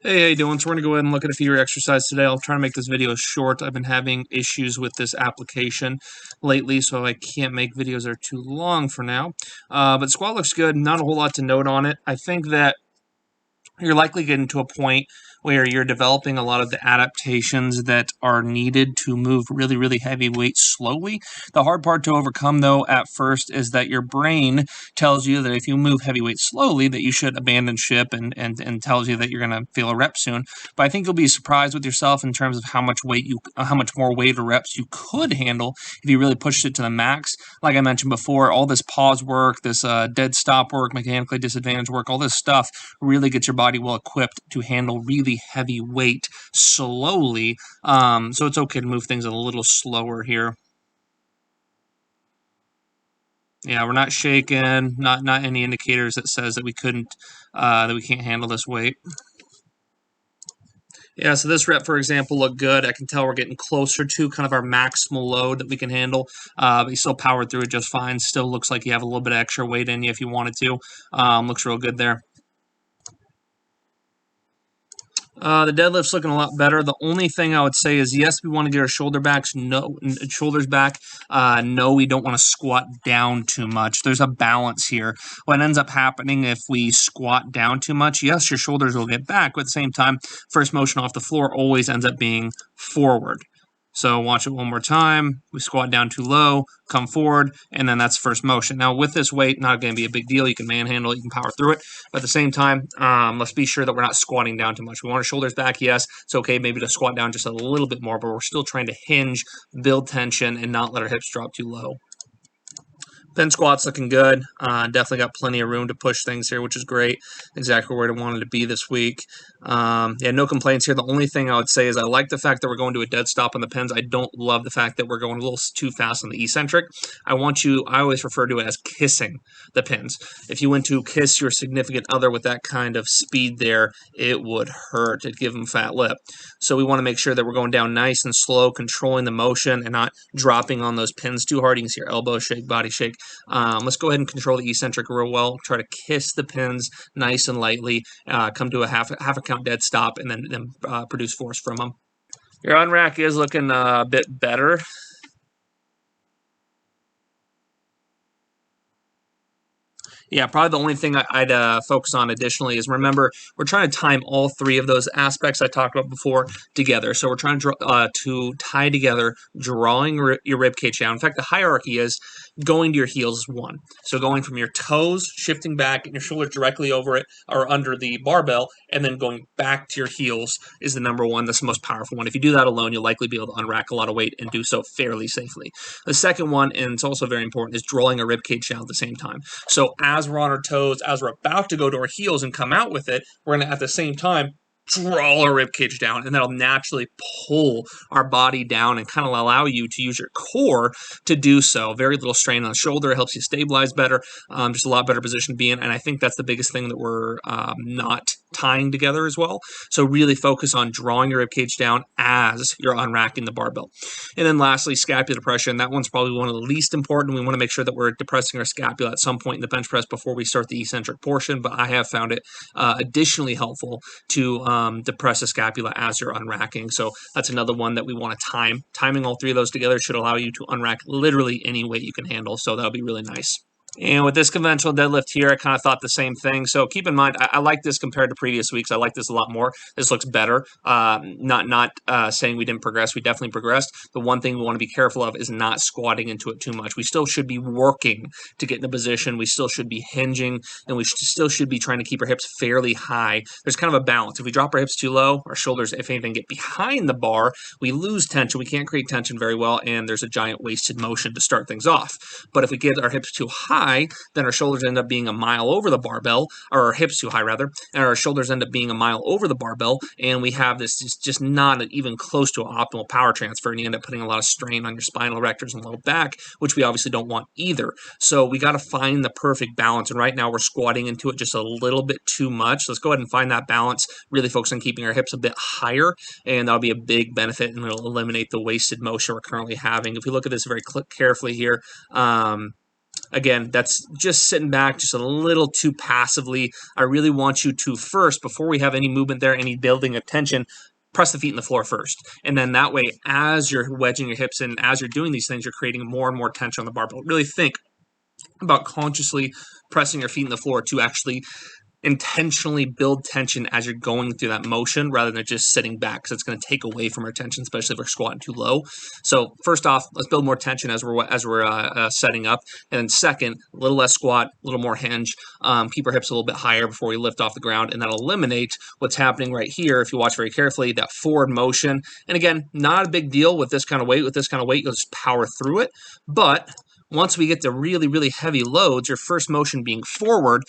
Hey, how you doing? So we're going to go ahead and look at a few exercises today. I'll try to make this video short. I've been having issues with this application lately, so I can't make videos that are too long for now. But squat looks good. Not a whole lot to note on it. I think that you're likely getting to a point where you're developing a lot of the adaptations that are needed to move really, really heavy weights slowly. The hard part to overcome, though, at first is that your brain tells you that if you move heavy weights slowly, that you should abandon ship and tells you that you're going to feel a rep soon. But I think you'll be surprised with yourself in terms of how much more weight or reps you could handle if you really pushed it to the max. Like I mentioned before, all this pause work, this dead stop work, mechanically disadvantaged work, all this stuff really gets your body well equipped to handle really heavy weight slowly. So it's okay to move things a little slower here. Yeah, we're not shaking, not any indicators that says that we can't handle this weight. Yeah, so this rep, for example, looked good. I can tell we're getting closer to kind of our maximal load that we can handle, but you still powered through it just fine. Still looks like you have a little bit of extra weight in you if you wanted to. Looks real good there. The deadlift's looking a lot better. The only thing I would say is, yes, we want to get our shoulders back. No, we don't want to squat down too much. There's a balance here. What ends up happening if we squat down too much, yes, your shoulders will get back, but at the same time, first motion off the floor always ends up being forward. So watch it one more time. We squat down too low, come forward, and then that's first motion. Now with this weight, not going to be a big deal. You can manhandle it, you can power through it. But at the same time, let's be sure that we're not squatting down too much. We want our shoulders back, yes. It's okay maybe to squat down just a little bit more, but we're still trying to hinge, build tension, and not let our hips drop too low. Pen squat's looking good. Definitely got plenty of room to push things here, which is great. Exactly where I wanted to be this week. Yeah, no complaints here. The only thing I would say is I like the fact that we're going to a dead stop on the pens. I don't love the fact that we're going a little too fast on the eccentric. I always refer to it as kissing the pins. If you went to kiss your significant other with that kind of speed there, it would hurt. It'd give them fat lip. So we want to make sure that we're going down nice and slow, controlling the motion and not dropping on those pins too hard. You can see your elbow shake, body shake. Let's go ahead and control the eccentric real well. Try to kiss the pins nice and lightly. Come to a half a count dead stop, and then produce force from them. Your unrack is looking a bit better. Yeah, probably the only thing I'd focus on additionally is, remember, we're trying to time all three of those aspects I talked about before together. So we're trying to tie together drawing your rib cage down. In fact, the hierarchy is going to your heels is one. So going from your toes, shifting back, and your shoulders directly over it or under the barbell, and then going back to your heels is the number one. That's the most powerful one. If you do that alone, you'll likely be able to unrack a lot of weight and do so fairly safely. The second one, and it's also very important, is drawing a rib cage down at the same time. So as we're on our toes, as we're about to go to our heels and come out with it, we're going to at the same time draw our rib cage down, and that'll naturally pull our body down and kind of allow you to use your core to do so. Very little strain on the shoulder. It helps you stabilize better. Just a lot better position to be in, and I think that's the biggest thing that we're not tying together as well. So really focus on drawing your rib cage down as you're unracking the barbell. And then lastly, scapular depression. That one's probably one of the least important. We want to make sure that we're depressing our scapula at some point in the bench press before we start the eccentric portion, but I have found it additionally helpful to depress the scapula as you're unracking. So that's another one that we want to time. Timing all three of those together should allow you to unrack literally any weight you can handle, so that'll be really nice. And with this conventional deadlift here, I kind of thought the same thing. So keep in mind, I like this compared to previous weeks. I like this a lot more. This looks better. Not saying we didn't progress. We definitely progressed. The one thing we want to be careful of is not squatting into it too much. We still should be working to get in a position. We still should be hinging, and we still should be trying to keep our hips fairly high. There's kind of a balance. If we drop our hips too low, our shoulders, if anything, get behind the bar, we lose tension. We can't create tension very well, and there's a giant wasted motion to start things off. But if we get our hips too high, then our shoulders end up being a mile over the barbell, or our hips too high rather, and our shoulders end up being a mile over the barbell, and we have this just not even close to an optimal power transfer, and you end up putting a lot of strain on your spinal erectors and low back, which we obviously don't want either. So we got to find the perfect balance, and right now we're squatting into it just a little bit too much. Let's go ahead and find that balance, really focus on keeping our hips a bit higher, and that'll be a big benefit, and it'll eliminate the wasted motion we're currently having. If we look at this very carefully here, again, that's just sitting back just a little too passively. I really want you to first, before we have any movement there, any building of tension, press the feet in the floor first. And then that way, as you're wedging your hips in, as you're doing these things, you're creating more and more tension on the barbell. Really think about consciously pressing your feet in the floor to actually intentionally build tension as you're going through that motion rather than just sitting back, because it's going to take away from our tension, especially if we're squatting too low. So first off, let's build more tension as we're setting up, and then second, a little less squat, a little more hinge, keep our hips a little bit higher before we lift off the ground, and that'll eliminate what's happening right here. If you watch very carefully, that forward motion, and again, not a big deal with this kind of weight. With this kind of weight, you'll just power through it. But once we get to really, really heavy loads, your first motion being forward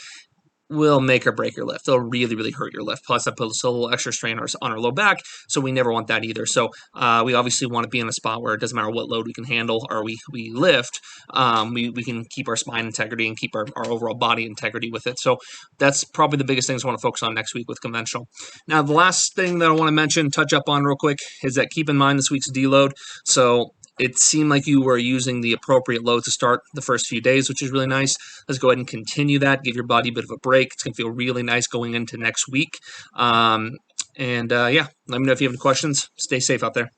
will make or break your lift. It'll really, really hurt your lift. Plus, that puts a little extra strain on our low back, so we never want that either. So we obviously want to be in a spot where it doesn't matter what load we can handle or we lift, we can keep our spine integrity and keep our overall body integrity with it. So that's probably the biggest things I want to focus on next week with conventional. Now, the last thing that I want to mention, touch up on real quick, is that keep in mind this week's deload. So it seemed like you were using the appropriate load to start the first few days, which is really nice. Let's go ahead and continue that. Give your body a bit of a break. It's going to feel really nice going into next week. Yeah, let me know if you have any questions. Stay safe out there.